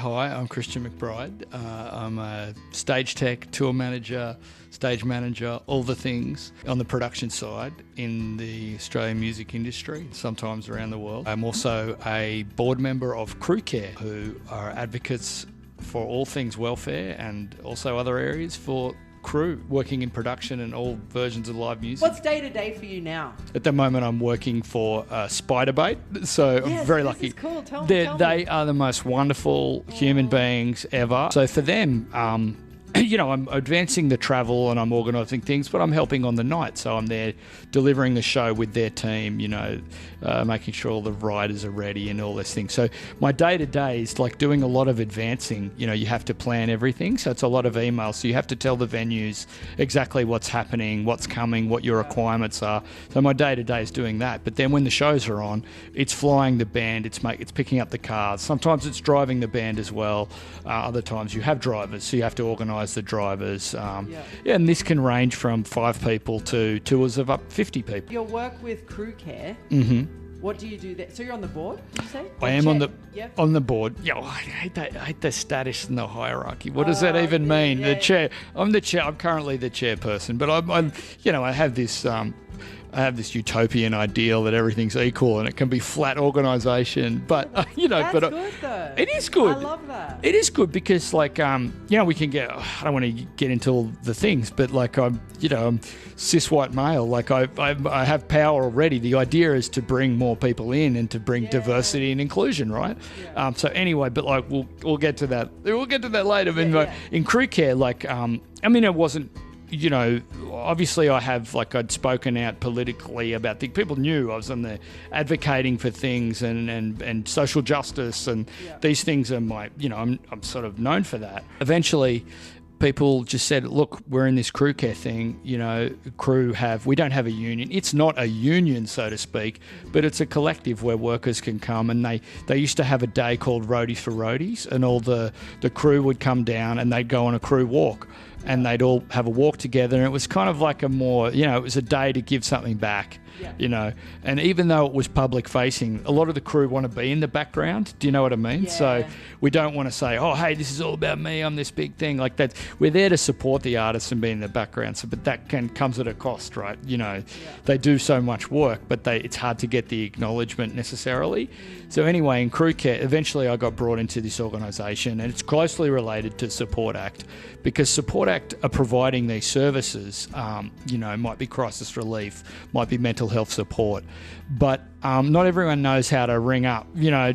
Hi, I'm Christian McBride. I'm a stage tech, tour manager, stage manager, all the things on the production side in the Australian music industry, sometimes around the world. I'm also a board member of CrewCare, who are advocates for all things welfare and also other areas for crew working in production and all versions of live music. What's day to day for you now? At the moment, I'm working for Spiderbait, so I'm very lucky. This is cool. Tell They me. are the most wonderful human beings ever. So for them, I'm advancing the travel and I'm organising things, but I'm helping on the night. So I'm there delivering the show with their team, making sure all the riders are ready and all those things. So my day-to-day is like doing a lot of advancing. You have to plan everything. So it's a lot of emails. So you have to tell the venues exactly what's happening, what's coming, what your requirements are. So my day-to-day is doing that. But then when the shows are on, it's flying the band, it's picking up the cars. Sometimes it's driving the band as well. Other times you have drivers, so you have to organise the drivers. And this can range from 5 people to tours of up 50 people. Your work with CrewCare. What do you do there? So you're on the board, did you say? I am on the board. I hate the status and the hierarchy. What does that even mean? The chair. I'm the chair. I'm currently the chairperson, but I have this. I have this utopian ideal that everything's equal and it can be flat organisation, but That's good though. It is good. I love that. It is good because, we can get. I don't want to get into all the things, but I'm cis white male. I have power already. The idea is to bring more people in and to bring diversity and inclusion, right? Yeah. So anyway, but we'll get to that. We'll get to that later. In CrewCare, it wasn't. Obviously I'd spoken out politically about things. People knew I was on there advocating for things and social justice and these things are I'm sort of known for that. Eventually people just said, look, we're in this CrewCare thing, we don't have a union. It's not a union, so to speak, but it's a collective where workers can come, and they used to have a day called Roadies for Roadies, and all the crew would come down and they'd go on a crew walk. And they'd all have a walk together, and it was kind of like it was a day to give something back, And even though it was public facing, a lot of the crew want to be in the background. Do you know what I mean? Yeah. So we don't want to say, oh, hey, this is all about me, I'm this big thing. Like that. We're there to support the artists and be in the background. So, but that comes at a cost, right? They do so much work, but it's hard to get the acknowledgement necessarily. So anyway, in CrewCare, eventually I got brought into this organisation, and it's closely related to Support Act, because Support Act are providing these services, might be crisis relief, might be mental health support, but not everyone knows how to ring up,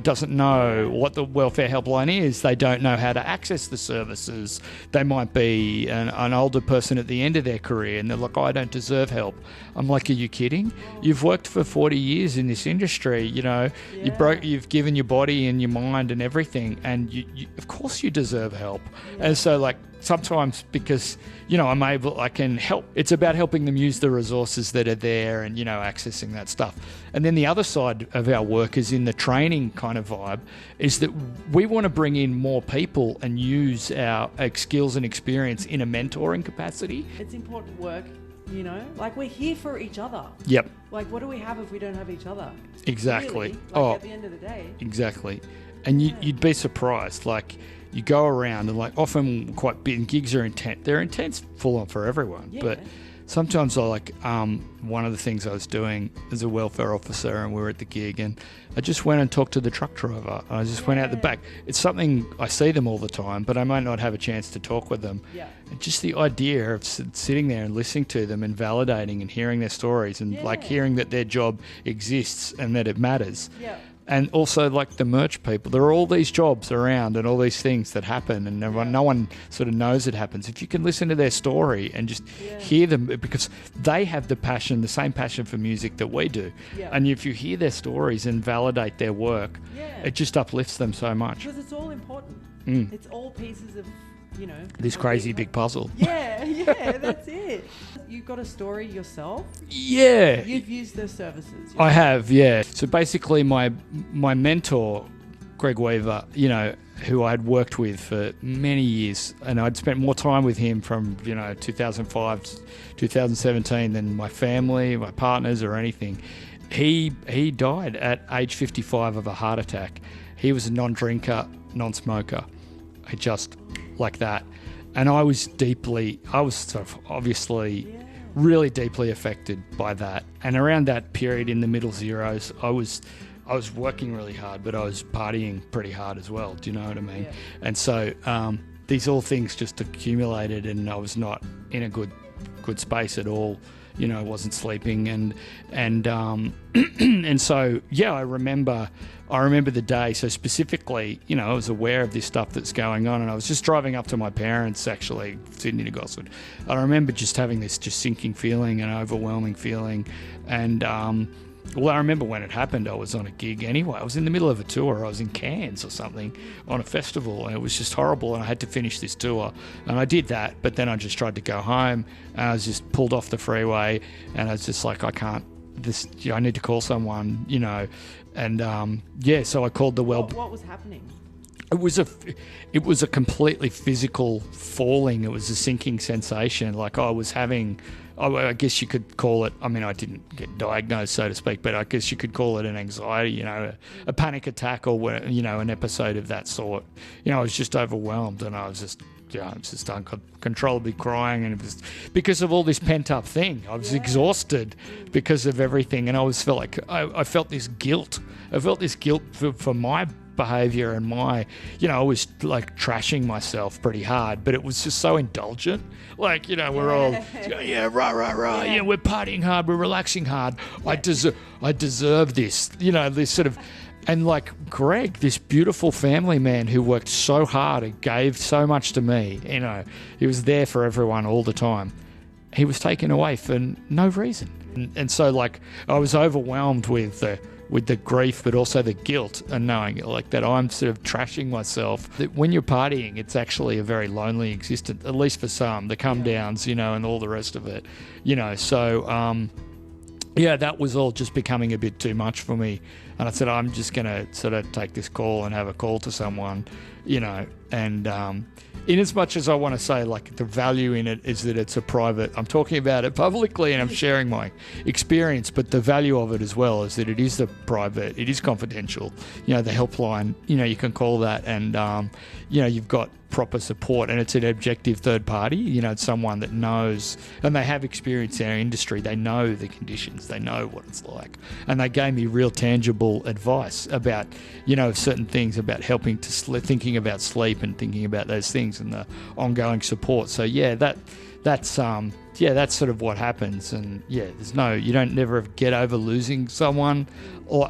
doesn't know what the welfare helpline is. They don't know how to access the services. They might be an older person at the end of their career and they're like, I don't deserve help. I'm like, are you kidding? You've worked for 40 years in this industry, you've given your body and your mind and everything, and you of course you deserve help. And so sometimes because, I can help. It's about helping them use the resources that are there and, accessing that stuff. And then the other side of our work is in the training kind of vibe, is that we want to bring in more people and use our skills and experience in a mentoring capacity. It's important work, we're here for each other. Yep. What do we have if we don't have each other? Exactly. Really? At the end of the day. Exactly. And you'd be surprised, you go around and often quite big gigs are intense. They're intense full on for everyone. Yeah. But sometimes one of the things I was doing as a welfare officer, and we were at the gig, and I just went and talked to the truck driver. I just went out the back. It's something, I see them all the time, but I might not have a chance to talk with them. Yeah. And just the idea of sitting there and listening to them and validating and hearing their stories and hearing that their job exists and that it matters. Yeah. And also the merch people, there are all these jobs around and all these things that happen, and no one sort of knows it happens. If you can listen to their story and just hear them, because they have the same passion for music that we do. Yeah. And if you hear their stories and validate their work, it just uplifts them so much. Because it's all important. It's all pieces of, this crazy big puzzle. Yeah, that's it. You've got a story yourself? Yeah. You've used their services? I have, yeah. So basically my mentor, Greg Weaver, who I'd worked with for many years, and I'd spent more time with him from, 2005 to 2017 than my family, my partners or anything. He died at age 55 of a heart attack. He was a non-drinker, non-smoker. just like that. And I was sort of obviously really deeply affected by that. And around that period in the middle zeros, I was working really hard, but I was partying pretty hard as well. Do you know what I mean? Yeah. And so these all things just accumulated, and I was not in a good space at all. You know, I wasn't sleeping, and and so I remember the day. So specifically, you know, I was aware of this stuff that's going on, and I was just driving up to my parents, actually, Sydney to Gosford. I remember just having this just sinking feeling, an overwhelming feeling, and well, I remember when it happened, I was on a gig anyway. I was in the middle of a tour. I was in Cairns or something on a festival, and it was just horrible, and I had to finish this tour. And I did that, but then I just tried to go home, and I was just pulled off the freeway, and I was just like, I need to call someone, you know. And so I called the What was happening? It was a completely physical falling. It was a sinking sensation. Like I was having, I guess you could call it, I mean, I didn't get diagnosed, so to speak, but I guess you could call it an anxiety, you know, a panic attack, or, you know, an episode of that sort. You know, I was just overwhelmed, and I was just uncontrollably crying, and it was because of all this pent up thing. I was exhausted because of everything, and I felt this guilt. I felt this guilt for my behavior, and I was like trashing myself pretty hard, but it was just so indulgent. Like, you know, we're all rah, yeah, we're partying hard, we're relaxing hard. I deserve this, you know, this sort of. And like Greg, this beautiful family man who worked so hard and gave so much to me, you know, he was there for everyone all the time. He was taken away for no reason. And so like I was overwhelmed with the grief, but also the guilt, and knowing like that I'm sort of trashing myself. That when you're partying, it's actually a very lonely existence, at least for some, the come downs, you know, and all the rest of it, you know. So that was all just becoming a bit too much for me. And I said, I'm just going to sort of take this call and have a call to someone, you know. And in as much as I want to say, like, the value in it is that it's a private, I'm talking about it publicly and I'm sharing my experience, but the value of it as well is that it is the private, it is confidential. You know, the helpline, you know, you can call that, and, you know, you've got proper support, and it's an objective third party. You know, it's someone that knows, and they have experience in our industry. They know the conditions, they know what it's like, and they gave me real tangible advice about, you know, certain things about helping to thinking about sleep and thinking about those things, and the ongoing support. So that's sort of what happens. And you don't never get over losing someone or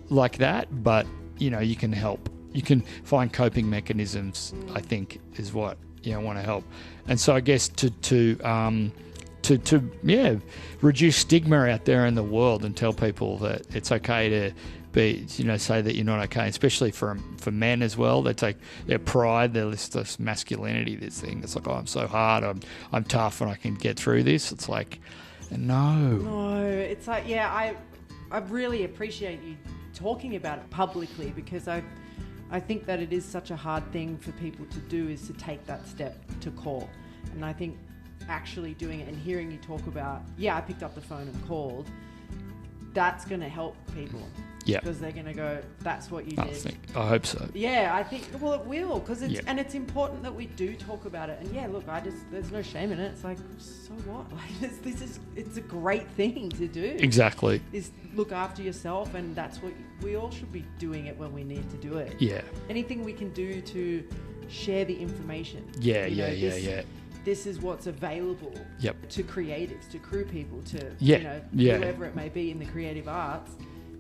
like that, but you know, you can help. You can find coping mechanisms, I think, is what, you know, want to help. And so I guess to reduce stigma out there in the world and tell people that it's okay to be, you know, say that you're not okay, especially for men as well. They take their pride, this masculinity, this thing. It's like, oh, I'm so hard, I'm tough, and I can get through this. It's like, no, it's like, I really appreciate you talking about it publicly, because I think that it is such a hard thing for people to do, is to take that step to call. And I think actually doing it and hearing you talk about, I picked up the phone and called, that's going to help people. Yeah. Because they're going to go, that's what you did. I hope so. Yeah, I think, well, it will, because and it's important that we do talk about it. And look, there's no shame in it. It's like, so what? Like, it's a great thing to do. Exactly. Is look after yourself, and that's what we all should be doing it when we need to do it. Yeah. Anything we can do to share the information. Yeah. This is what's available to creatives, to crew people, to whoever it may be in the creative arts.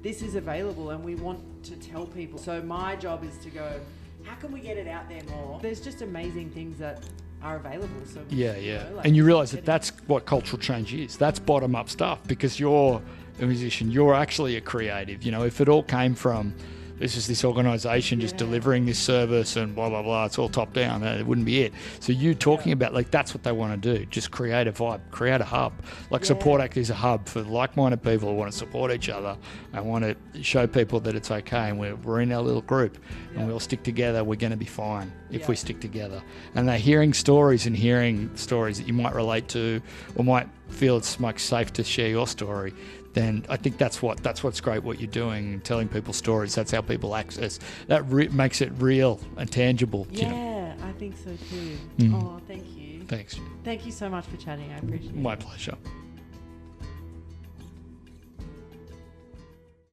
This is available, and we want to tell people. So my job is to go, how can we get it out there more? There's just amazing things that are available. So and you realise that that's what cultural change is. That's bottom up stuff, because you're a musician, you're actually a creative. You know, if it all came from this organisation just delivering this service and blah, blah, blah, it's all top down, it wouldn't be it. So you talking about, like, that's what they want to do, just create a vibe, create a hub. Like Support Act is a hub for like-minded people who want to support each other and want to show people that it's okay, and we're in our little group and we'll stick together. We're going to be fine if we stick together. And they're hearing stories that you might relate to, or might feel it's much safe to share your story. Then I think that's what's great, what you're doing, telling people stories. That's how people access. That makes it real and tangible. Yeah, you know? I think so too. Mm. Oh, thank you. Thanks. Thank you so much for chatting. I appreciate it. My pleasure.